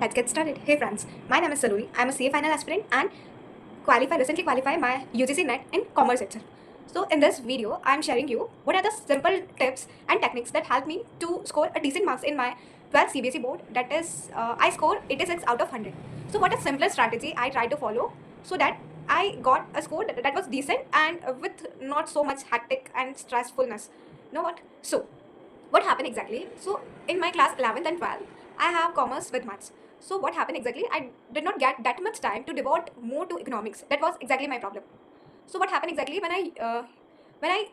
Let's get started. Hey friends, my name is Saluri. I'm a CA final aspirant and recently qualified my UGC NET in commerce itself. So in this video, I'm sharing you what are the simple tips and techniques that help me to score a decent marks in my 12th CBSE board. That is, I score 86 out of 100. So what a simpler strategy I try to follow so that I got a score that was decent and with not so much hectic and stressfulness. You know what? So what happened exactly? So in my class 11th and 12th, I have commerce with maths. So what happened exactly? I did not get that much time to devote more to economics. That was exactly my problem. So what happened exactly when I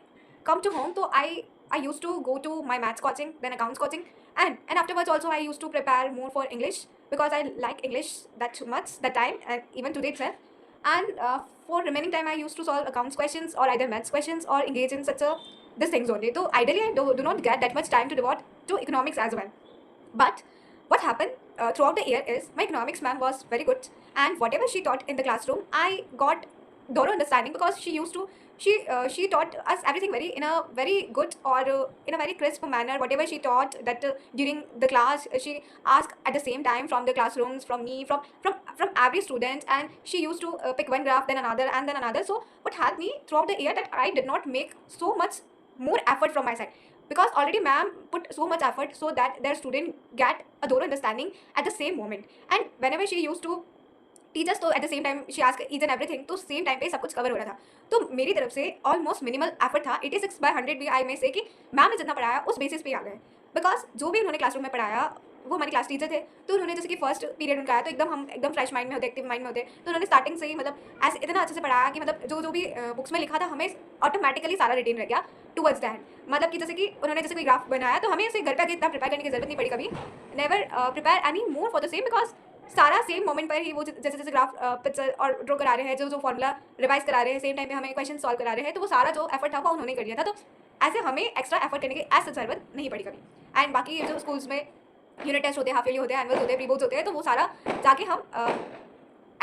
come to home? So I used to go to my maths coaching, then accounts coaching, and afterwards also I used to prepare more for English because I like English that much that time and even today itself. And for remaining time, I used to solve accounts questions or either maths questions or engage in such a these things only. So ideally, I do not get that much time to devote to economics as well. But what happened throughout the year is my economics ma'am was very good, and whatever she taught in the classroom, I got thorough understanding because she taught us everything very in a very good or in a very crisp manner. Whatever she taught that during the class, she asked at the same time from the classrooms, from me, from every student, and she used to pick one graph, then another, and then another. So what helped me throughout the year that I did not make so much more effort from my side because already ma'am put so much effort so that their student get a thorough understanding at the same moment. And whenever she used to teach us, तो at the same time she asked each and everything, तो same time पे सब कुछ cover हो रहा था. तो मेरी तरफ से ऑलमोस्ट मिनिमल एफर्ट था. 86/100 भी आई में से कि मैम ने जितना पढ़ाया उस बेसिस पे ही आ गए. बिकॉज जो भी उन्होंने क्लासरूम में पढ़ाया वो हमारी क्लास टीचर थे, तो उन्होंने जैसे कि फर्स्ट पीरियड उनका आया तो एकदम हम एकदम फ्रेश माइंड में होते, एक्टिव माइंड में होते, तो उन्होंने स्टार्टिंग से ही मतलब ऐसे इतना अच्छे से पढ़ाया कि मतलब जो जो भी बुक्स में लिखा था हमें ऑटोमेटिकली सारा रिटेन रह गया टूवर्ड्स द एंड. मतलब कि जैसे कि उन्होंने जैसे कोई ग्राफ बनाया तो हमें उसे घर पे आके इतना प्रिपेयर करने की जरूरत नहीं पड़ी कभी. Never prepare any more for the same because सारा सेम मोमेंट पर ही वो जैसे जैसे ग्राफ पिक्चर और ड्रॉ करा रहे हैं, जो जो फॉर्मूला रिवाइज करा रहे हैं, सेम टाइम पे हमें क्वेश्चन सॉल्व करा रहे हैं, तो वो सारा जो एफर्ट था वो उन्होंने कर दिया था. तो ऐसे हमें एक्स्ट्रा एफर्ट करने की ऐसे जरूरत नहीं पड़ी कभी. एंड बाकी जो स्कूल्स में यूनिट टेस्ट होते हैं, हाफ ईयरली होते हैं, एनुअल होते हैं, प्री बोर्ड्स होते हैं, तो वो सारा जाके हम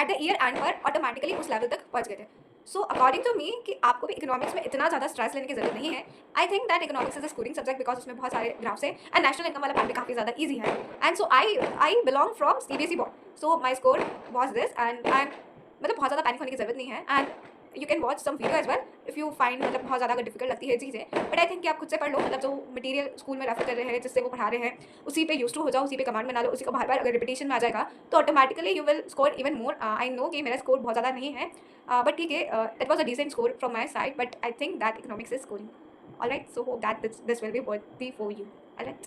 एट द ईयर एंड पर ऑटोमेटिकली उस लेवल तक पहुंच गए थे. सो अकॉर्डिंग टू मी कि आपको भी इकोनॉमिक्स में इतना ज़्यादा स्ट्रेस लेने की जरूरत नहीं है. I think that economics is a scoring subject because उसमें बहुत सारे ग्राफ्स हैं एंड नेशनल इनकम वाला पार्ट भी काफ़ी ज़्यादा ईजी है. And so I belong from CBSE board. So my score was this and I मतलब बहुत ज़्यादा पैनिक होने की जरूरत नहीं है. And you can watch some video as well if you find मतलब बहुत ज़्यादा अगर डिफिकल्ट लगती है चीज़ें. बट आई थिंक कि आप खुद से पढ़ लो, मतलब जो मटीरियल स्कूल में रेफर कर रहे हैं, जिससे वो पढ़ा रहे हैं, उसी पे यूज टू हो जाओ, उसी पे कमांड बना लो, उसी को बार बार अगर रिपीटेशन में आ जाएगा तो automatically you will score even more. I know कि मेरा स्कोर बहुत ज़्यादा नहीं है, बट ठीक है, it was a decent score from my side, but I think that economics is scoring. Alright, so hope that this will be worthy for you. Alright.